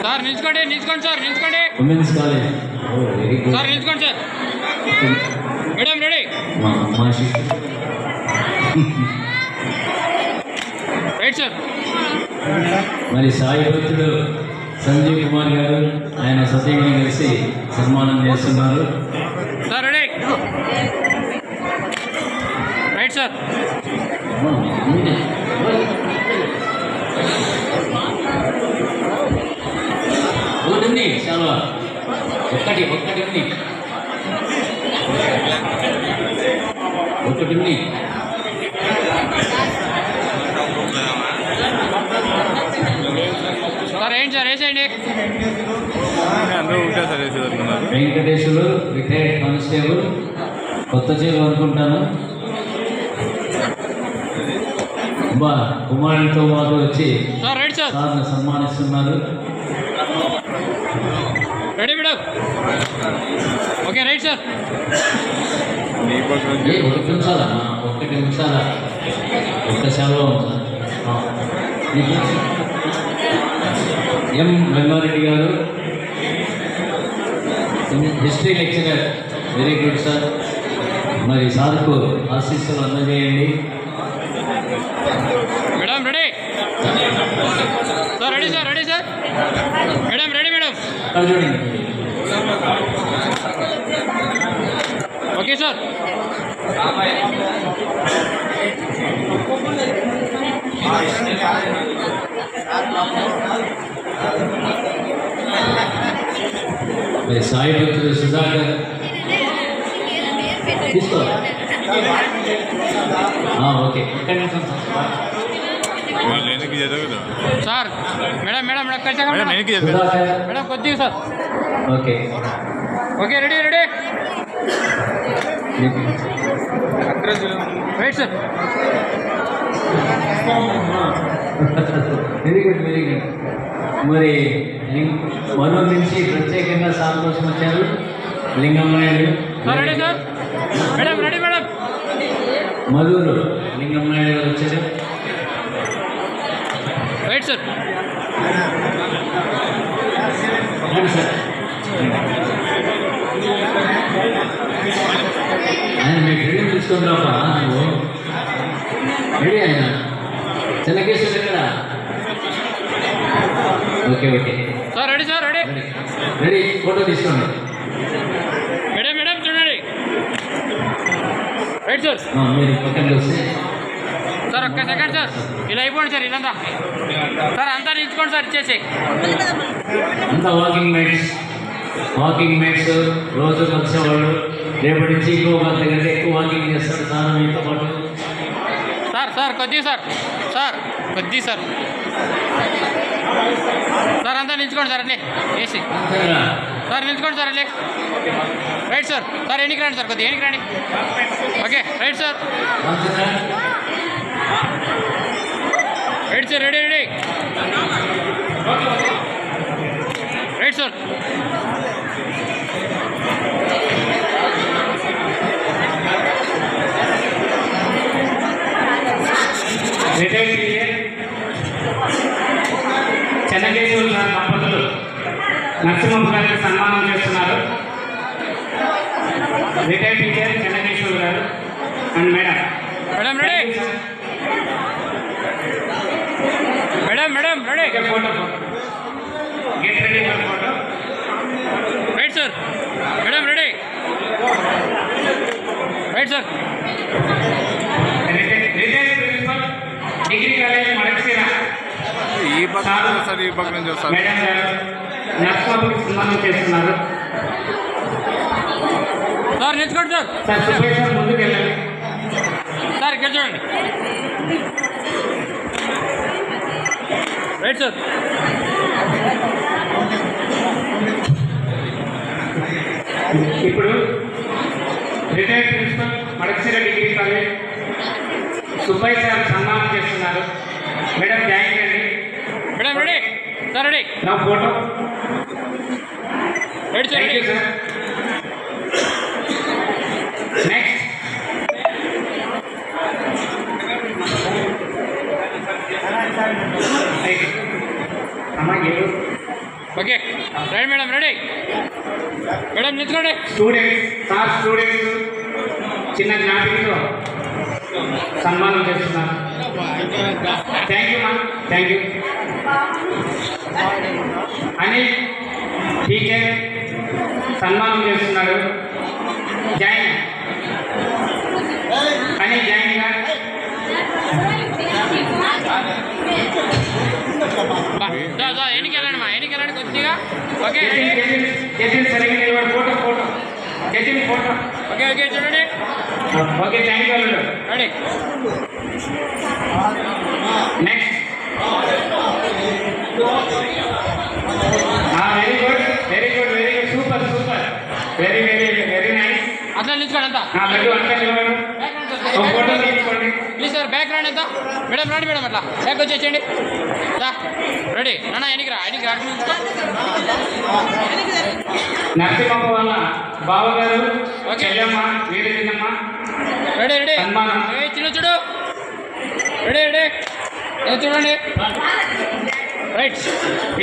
సార్ నిల్చుకోండి, నిల్చుకోండి సార్, నిల్చుకోండి. Women's college very good sir నిల్చుకోండి సార్. మేడం రెడీ మా శిష్యు. Right sir. మరి సాయి భక్తుడు సంజీవ్ కుమార్ గారు ఆయన సతీమణి కలిసి సన్మానం చేస్తున్నారు. Sir ready right sir. ఉంది చాలా ఒకటి ఉంది. సార్ ఏంటి సార్, వేసేయండి. అందరూ ఒకటే సార్ వేసేదన్నారు. వెంకటేశ్వరు రిటైర్డ్ కానిస్టేబుల్ కొత్త చేలు అనుకుంటాను. బా కుమారుడితో పాటు వచ్చి సార్ రైట్ సార్. సార్ని సన్మానిస్తున్నారు. Ready madam okay right sir. Deepak నుంచి 1 నిమిషాలా 1 నిమిషాలా ఒక్క సెలవు M Rangareddy garu history lecturer. Very good sir. మరి సార్కు ఆశీస్సులు అందజేయండి. Madam ready sir, ready sir, ready sir. Madam ready madam. అక్కడ చూడండి. Okay sir. మరి సాయి భక్తుడు సుధాకర్ తీసుకో. ఓకే ఎక్కడి నుంచి వాళ్ళు వెనక్కి జరగదు సార్ మేడం మేడం మేడం కొంచెం మేడం వెనక్కి జరగదు సుధాకర్ మేడం కొద్దిగా sir okay okay ready ready right sir very good very good మరి మనూరు నుంచి ప్రత్యేకంగా సార్ కోసం వచ్చారు Lingam Naidu sir ready sir madam ready madam మధురు లింగం నాయుడు గారు వచ్చారు రైట్ సార్ రండి సార్ ఆయన మీ ఫ్రెండ్ తీసుకొని రాపా నువ్వు రెడీ ఆయన చెన్నకేశ్వర ఎక్కడ okay okay sir ready sir ready ready photo తీసుకోండి మేడం మేడం చూడండి రైట్ సార్ మీరు పక్కన వస్తే సార్ ఒక్క సెకండ్ సార్ ఇలా అయిపోండి సార్ ఇదంతా సార్ అంతా నిల్చుకోండి సార్ ఇచ్చేసి అంతా వాకింగ్ మేట్స్ రోజు కలిసేవాళ్ళు రేపటి నుంచి ఇంకో గంట కంటే ఎక్కువ వాకింగ్ చేస్తారు సార్ మీతో పాటు సార్ సార్ కొద్దిగా సార్ సార్ కొద్దిగా సార్ సార్ అంతా నిల్చుకోండి సార్ అట్లే వేసి సార్ నిల్చుకోండి సార్ అట్లే రైట్ సార్ సార్ ఎన్నికి రండి సార్ కొద్దిగా ఎన్నికి రండి okay right sir right sir ready ready right sir Chennakeswara గారి దంపతులు నరసింహమ్మ గారికి సన్మానం చేస్తున్నారు. రిటైర్డ్ టీచర్ చెన్నకేశ్వర గారు and madam. Madam ready madam madam ready photo get ready for photo. Right sir madam ready right sir retired principal degree college Madakasira ఈ పక్క sir ఈ పక్క నుంచి వస్తారు మేడం గారు నరసింహమ్మకి సన్మానం చేస్తున్నారు. సార్ నిల్చుకోండి సార్ సార్ సుబ్బయ్య సార్ ముందుకు వెళ్ళండి. సార్ ఇక్కడ చూడండి రైట్ సార్ ఇప్పుడు retired principal Madakasira degree college Subbaiah sir సన్మానం చేస్తున్నారు. మేడం జాయిన్ అండి. మేడం రెడీ సార్ రెడీ నా ఫోటో. Right sir thank ready you sir. Next అమ్మా ఏడు okay right madam ready madam నిల్చుకోండి స్టూడెంట్స్ సార్ స్టూడెంట్స్ చిన్న జ్ఞాపికతో సన్మానం చేస్తున్నారు. Thank you ma'am thank you. Anil teacher సన్మానం చేస్తున్నాడు. జాయిన్ అనిల్ జాయిన్ గా. ఎన్నికి వెళ్ళండి మా ఎన్నికి వెళ్ళండి కొద్దిగా ఓకే జతిన్ సరిగ్గా నిలబడి photo photo Jatin photo. Okay okay చూడండి ఓకే థ్యాంక్ యూ అల్లుడు. Ready next very good very good very good super super very very very nice. అట్లా నిల్చుకోండి అంతా లడ్డు అంతా నిలబడు. ఒక ఫోటో తీసుకోండి. ప్లీజ్ సార్ బ్యాక్ రాండి ఎంత మేడం రండి మేడం అట్లా బ్యాక్ వచ్చేయండి రెడీ నాన్న ఎన్నికి రా ఎన్నికి రా నరసింహమ్మ వాళ్ళ బావగారు ఓకే. చెల్లెమ్మ వీడి చిన్నమ్మ రెడీ రెడీ సన్మానం. చిన్న చూడు రెడీ రెడీ చూడండి రైట్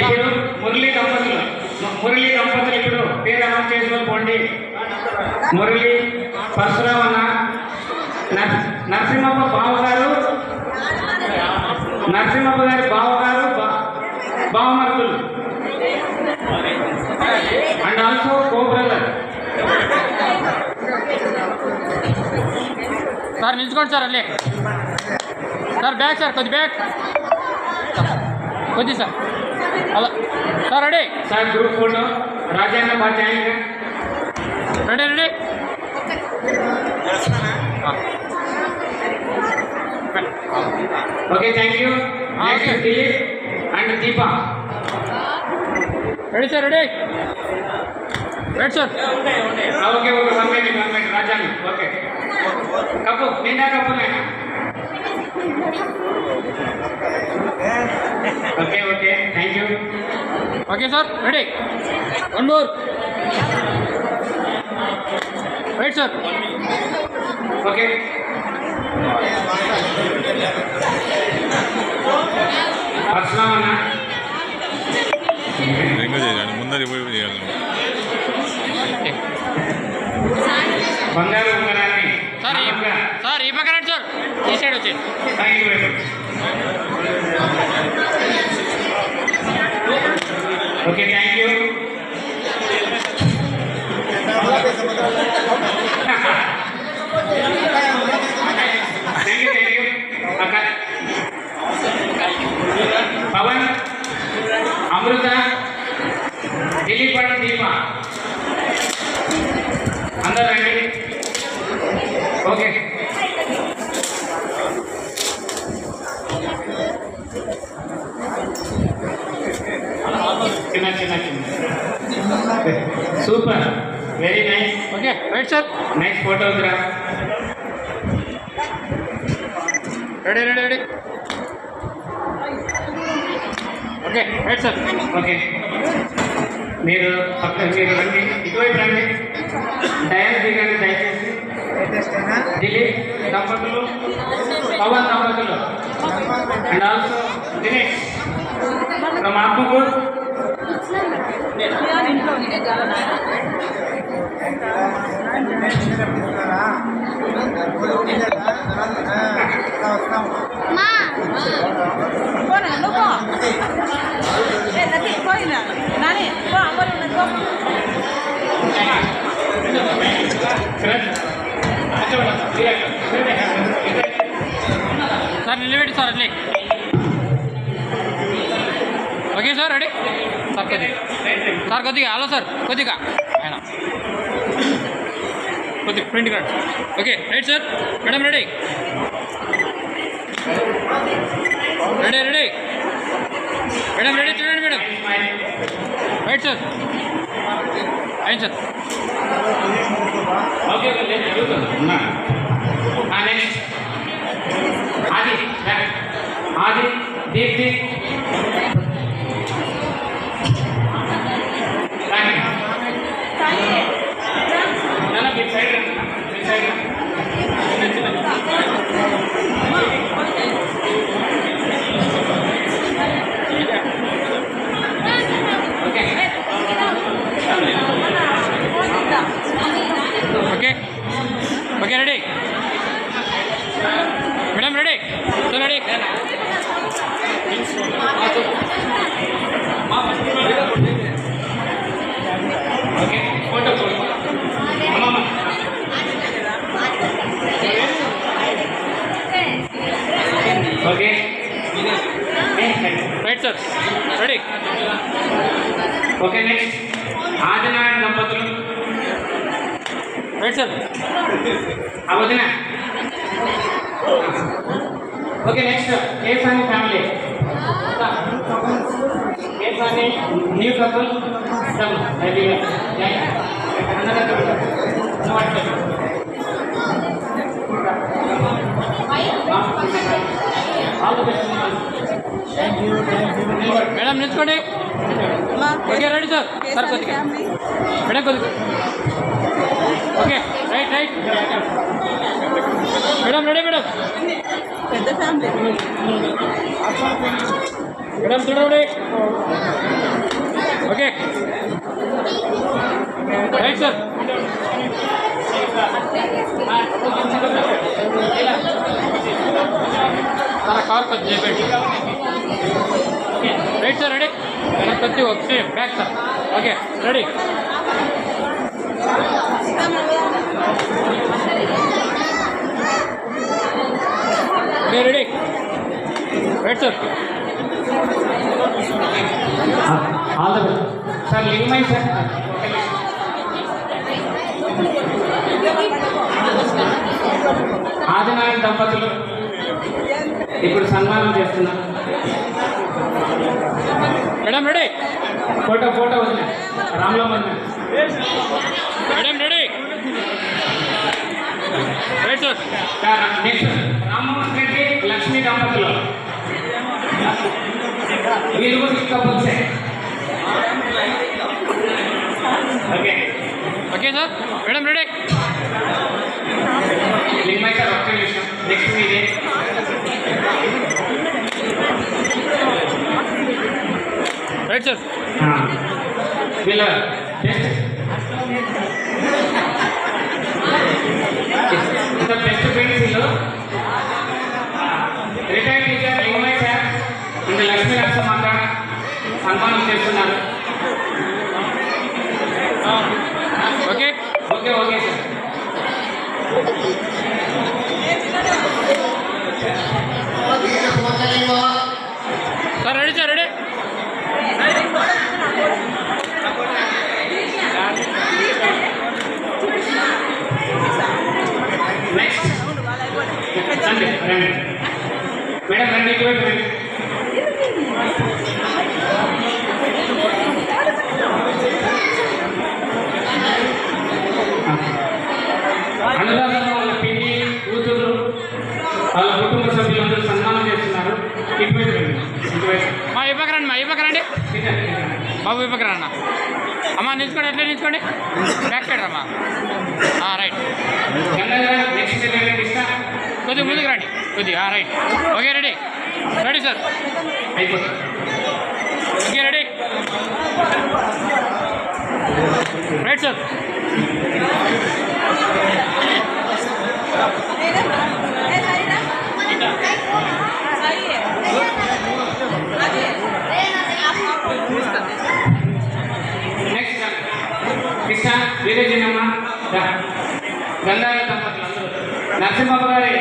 ఇప్పుడు మురళీ దంపతులు ఇప్పుడు పేరు అనౌన్స్ చేసుకొని పోండి. మురళి పరశురామ్ అన్న నరసింహమ్మ బావగారు నరసింహమ్మ గారి బావగారు బావమరుదులు and also co brother. Sir నిల్చుకోండి సార్ అల్లే సార్ బ్యాక్ సార్ కొద్ది బ్యాక్ కొద్ది సార్ అలా sir ready sir group photo Rajanna బాధ్యాయ. Ready ready okay thank you. Next Dilip and Deepa. Ready sir, ready right sir. Okay okay 1 minute రాజాని. Okay కప్పు నిండా కప్పులే. Okay okay thank you. Okay sir, ready 1 more right sir. Okay అస్సలాం అన్న. ఇంకా చేయాలి, ముందర పోయి చేయాలి. బంగారు ఉంగరాన్ని సార్ ఈ పక్కన రండి సార్, ఈ సైడ్ వచ్చి. Thank you very much. Okay thank you. Thank you అక్క. పవన్, అమృత, దిలీప్ అండ్ దీప అందరూ రండి. ఓకే చిన్న super very nice. Okay right sir. Nice photograph. Ready ready ready okay right sir. Okay మీరు మీరు రండి, ఇటువైపు రండి. డయాస్ దిగండి దయచేసి. దిలీప్ దంపతులు, పవన్ దంపతులు and also Dinesh from Atmakur. Sir నిలబెట్టి సార్ అట్లే. Okay sir ready sir. కొద్దిగా హలో సార్, కొద్దిగా ఆయన కొద్దిగా print card. Okay right sir. Madam ready ready ready madam ready చూడండి మేడం. రైట్ సార్ అయింది sir. Okay next Adi Deepthi. Okay okay ready madam ready sir ready. Okay photo okay right sir ready. Okay next Adinarayana దంపతులు. Right sir. అవదిన. Okay next Kesani family. Kesani new couple. Madam నిల్చుకోండి. Okay ready sir. Sir కొద్దిగా madam కొద్దిగా. Okay right right madam ready madam. పెద్ద family madam చూడండి. Okay right sir. తన car కొద్ది చెప్పండి. Right sir ready. కొద్ది ఒకటి back sir. Okay ready. Okay ready right sir. All the best sir. Link my sir. Adinarayana దంపతులు. ఇప్పుడు సన్మానం చేస్తున్నాం. మేడం రెడీ, ఫోటో వదిలే రామ్లో వదిలే. Madam ready, right sir. Next Rammohan Reddy Lakshmi దంపతులు, వీరు కపుల్సే. Okay okay sir. Madam ready, Lingamai sir ఒక్క నిమిషం. నెక్స్ట్ మీదే. Right sir. వీళ్ళ బెస్ట్ ఫ్రెండ్స్లో రిటైర్డ్ టీచర్ లింగమై సార్ ఇంకా లక్ష్మీ నరసింహ సన్మానం చేస్తున్నారు. Okay okay okay sir. Sir ready sir, ready. Next రండి మేడం, రండి ఇటువైపు రండి. అనురాధన వాళ్ళ పిన్ని కూతురు వాళ్ళ కుటుంబ సభ్యులందరూ సన్మానం చేస్తున్నారు. ఇటువైపు రండి, ఇటువైపు. మా ఈ పక్క రండి, మా ఈ పక్క రండి బాబు, ఈ పక్క రండి అన్న. అమ్మా నిల్చుకోండి, ఎట్లా నిల్చుకోండి, బ్యాక్ సైడ్ రమ్మా. రైట్. నెక్స్ట్ కొద్దిగా ముందుకు రండి, కొద్దిగా. Right. Okay ready, ready sir. అయిపోతుంది. Okay ready, right sir. Next Krishna Veerejanamma Gangadhara దంపతులు అందరూ నరసింహబాబు గారి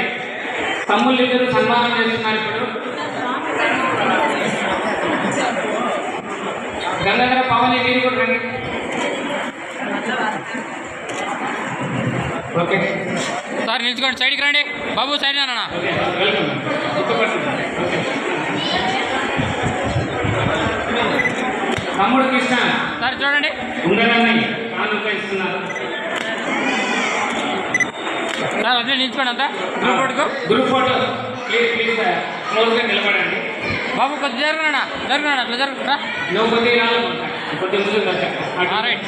తమ్ముళ్ళు ఇద్దరు సన్మానం చేస్తున్నారు. ఇప్పుడు గంగాధర పవన్ మీరు కూడా రండి. ఓకే సార్ నిల్చుకోండి, సైడ్కి రండి బాబు, సైడ్ అన్న. Okay welcome. ఓకే తమ్ముడు కృష్ణ సార్ చూడండి, ఉండాలని కానుక ఇస్తున్నారు. సార్ అట్లే నిల్చుకోండి అంతా. గ్రూప్ ఫోటోకు గ్రూప్ ఫోటో ప్లీజ్ క్లోజ్గా నిలబడండి. బాబు కొద్ది జరుగునా, అట్లా జరుగుతుందా? నువ్వు కొద్దిగా కొద్ది ముందు రైట్.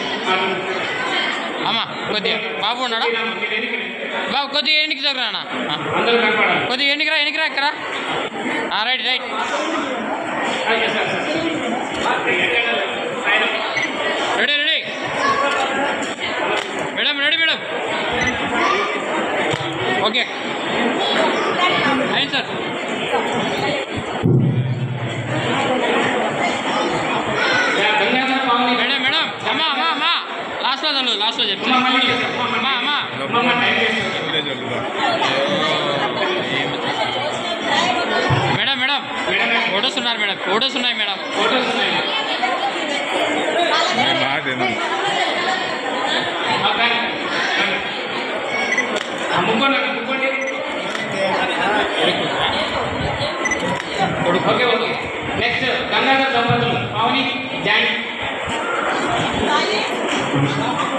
అమ్మా కొద్దిగా బాబు ఉన్నాడా? బాబు కొద్దిగా ఎన్నికి జరుగునా, అందరూ కనపడాలి. కొద్దిగా ఎన్నికిరా ఇక్కడ. Right right. Ready ready madam, ready madam. Okay అయింది సార్. మేడం మేడం, అమ్మా లాస్ట్లో చెప్పి అమ్మా. మేడం ఫోటోస్ ఉన్నారు మేడం, ఫోటోస్ ఉన్నాయి madam. Okay okay. Next Gangadhara దంపతులు పవని జాయిన్.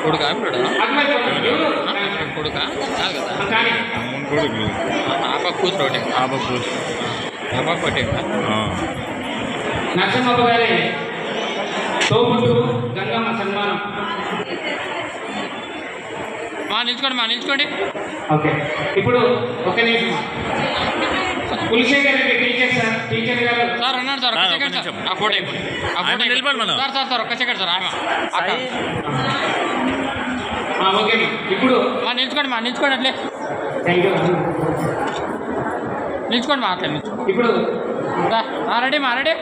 కొడుకా అటువైపు కొడుకా కాదు కదా, కానీ ఆప కూతురు ఒకటి, ఆప ఒకటి. నరసింహబాబు గారి తోబుట్టు గంగమ్మ సన్మానం. నిల్చుకోండి. ఓకే ఇప్పుడు ఒక నిమిషం. Kulasekhar Reddy teacher sir, teacher గారు సార్ అన్నాడు సార్, ఒక్క సెకండ్ సార్. ఆ ఫోటో సార్ ఒక్క సెకండ్ సార్. ఓకే ఇప్పుడు నిల్చుకోండి అట్లే. Thank you. నిల్చుకోండి అట్లే ఇప్పుడు రెడీ రెడీ.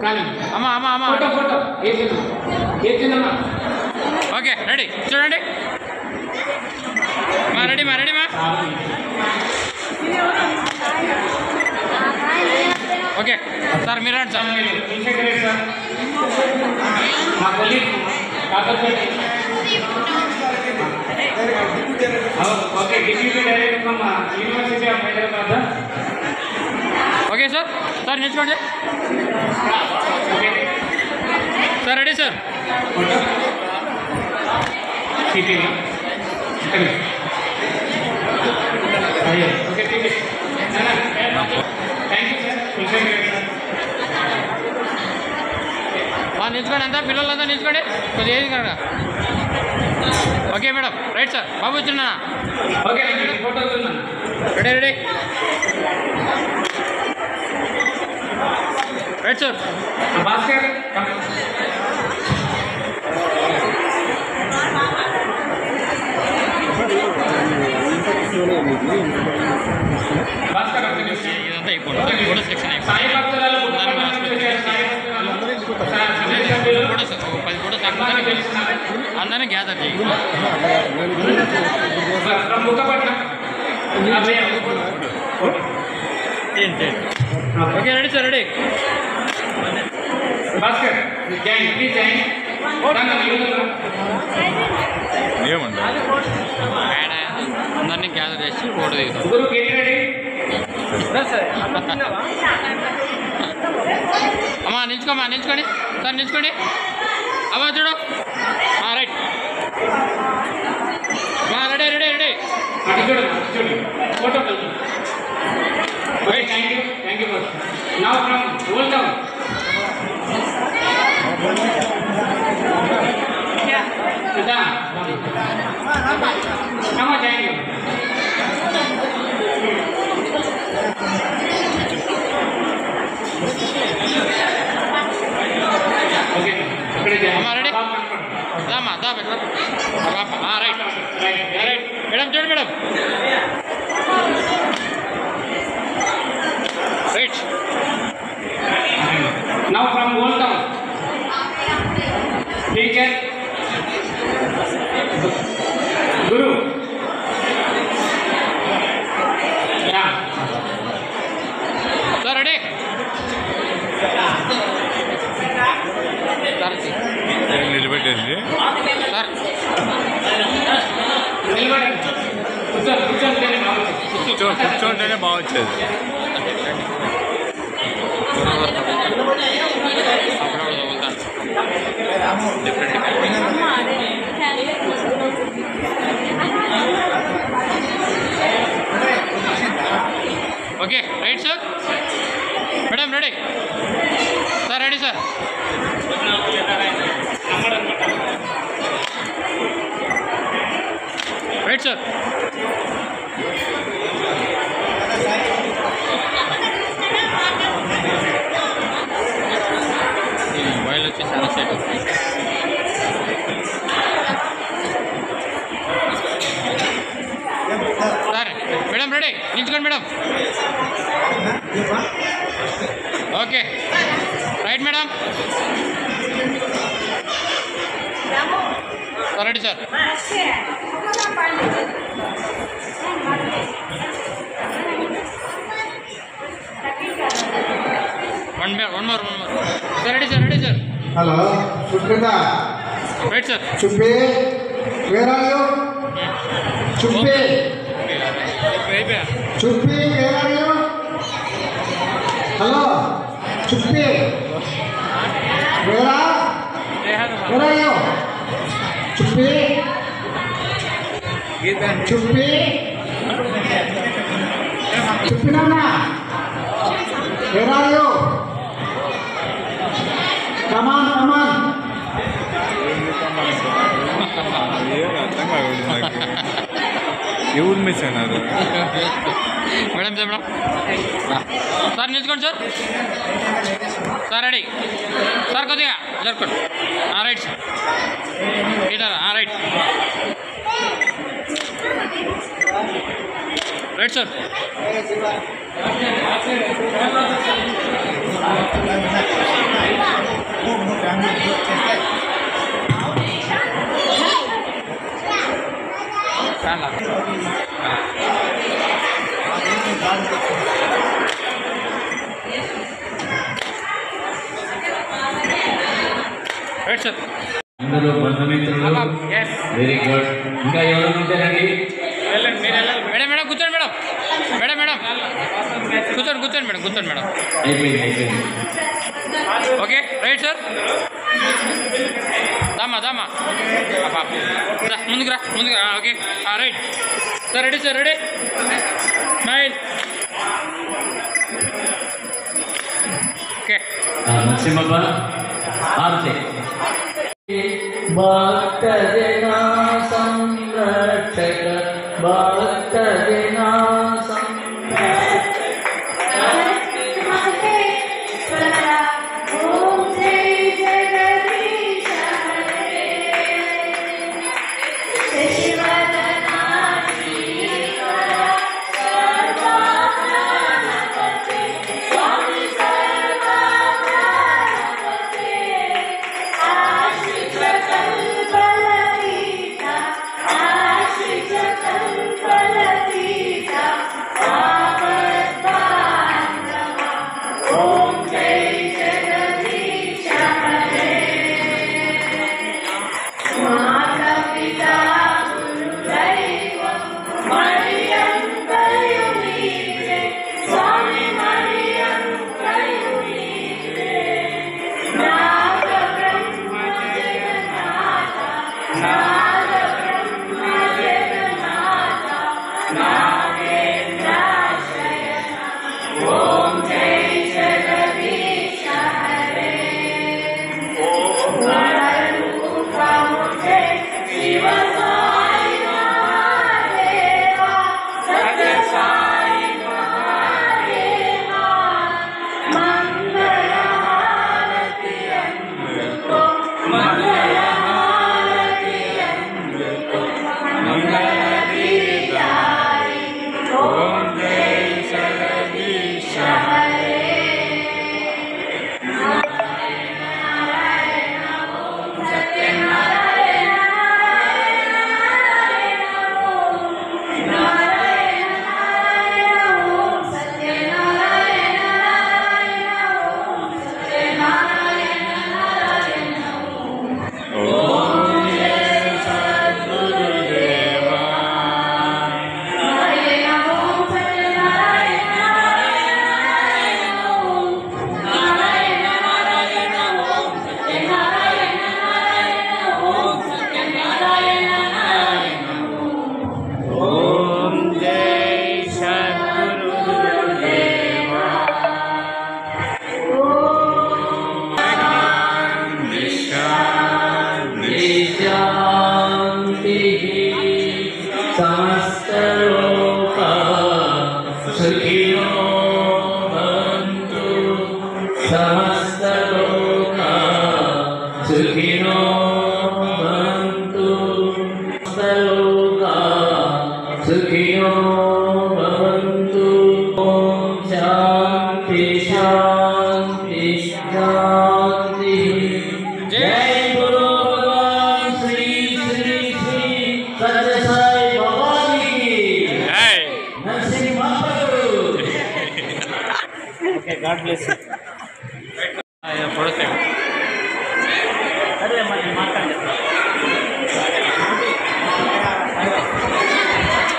కానీ అమ్మా ఫోటో ఏదమ్మా. ఓకే రెడీ చూడండి. రెడీ ఓకే సార్ మీరు రండి సార్. సార్ మా కొలీగ్ కాకపోతే okay deputy director from university of Hyderabad. Sir. Sir నిల్చుకోండి సార్. Ready sir. నిల్చుకోండి అంతా పిల్లలంతా నిల్చుకోండి కొద్దిగా ఏది కనుక. Okay madam. Right sir. బాబు వచ్చినా okay ready ready right sir. Bhaskar Bhaskar ఇదంతా అయిపోయింది. ఫోటో సెక్షన్ అయిపోయింది. సాయి భక్తురాలు అందరినీ గ్యాదర్ చేయి. Okay ready sir. Ready Bhaskar please ఏమంటారు అందరినీ గ్యాదర్ చేసి ఫోటో దిగుతాం. గురు గెట్ రెడీ. అమ్మా నిల్చుకోమ్మా నిల్చుకోండి సార్. నిల్చుకోండి అమ్మా చూడు. రైట్ రెడీ రెడీ రెడీ. అటు చూడు photo right. Thank you now from old town. అమ్మా థ్యాంక్ యూ. ఓకే అమ్మా రెడీ దామా దా పెట్ట. రైట్ రైట్ మేడం చూడు madam. Right now from old town. Teacher గురు సార్. Ready sir. నిలబెట్టేసి సార్ నిలబడండి. కూర్చోంటేనే బాగా వచ్చేది. Okay right sir. Madam ready sir. Ready sir. Right sir. Mobile వచ్చి చాలా సెట్. సార్ మేడం రెడీ నిల్చుకోండి madam. Okay right madam. Ready sir. One more sir. Ready sir. Ready sir. Hello Supreetha. Right sir. Chuppi where are you? Chuppi Chuppi where are you? Hello Chuppi where are you? Chuppi Chuppi Chuppi నాన్న where are you? Come on come on. అర్థం కాదు నాకు. ఎవరు miss అయినారు madam madam sir. నిల్చుకోండి sir. Sir ready sir. కొద్దిగా జరుపుకోండి. Right sir. ఇటారా right right sir. Right sir. అందరూ బంధుమిత్రులు. Very good. ఇంకా ఎవరు ఉంటారండి? మేడం మేడం కూర్చోండి మేడం. మేడం మేడం కూర్చోండి కూర్చోండి మేడం, కూర్చోండి మేడం. అయిపోయింది. Okay right sir. దామా దామా ముందుకు రా ముందుకు. Okay right sir. Ready sir, ready smile. Okay Narasimhappa ఆర్తే భక్తజనా సంరక్షక భక్తజనా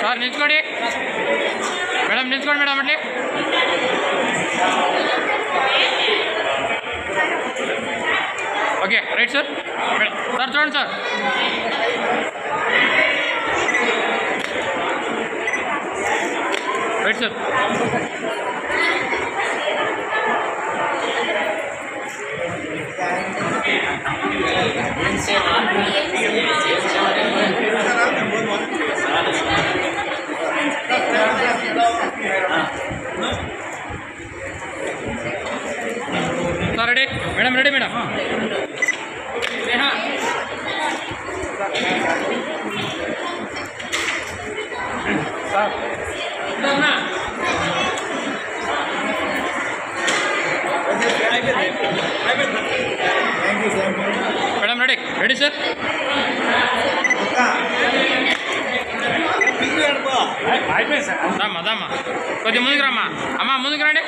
సార్ నిల్చుకోండి మేడం, నిల్చుకోండి మేడం. అట్లే ఓకే రైట్ సార్. సార్ చూడండి sir. Right sir. Sir ready madam, ready madam. Sir madam ready, ready sir. రామ్మా రామ్మా, కొద్దిగా ముందుకు రామ్మా. అమ్మా ముందుకు రండి.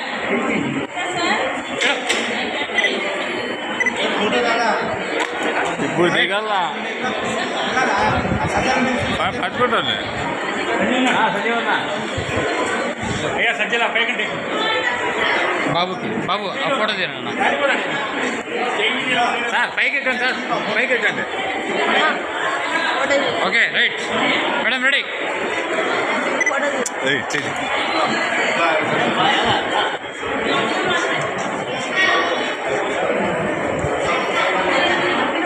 ఇప్పుడు దిగల పట్టుకుంటాను. అయ్యా సజ్జల పైకండి బాబుకి బాబు ఆ ఫోటో తీయండి సార్ పైకి ఎక్కండి సార్ పైకి ఎక్కండి okay right madam ready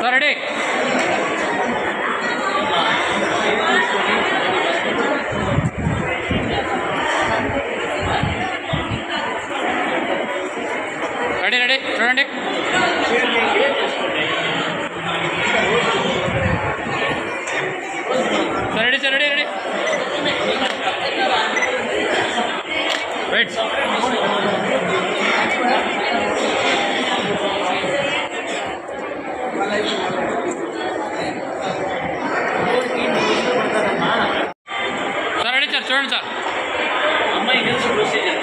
sir ready ready ready చూడండి sir ready sir ready ready right sir ready sir చూడండి సార్ అమ్మాయి ప్రొసీజర్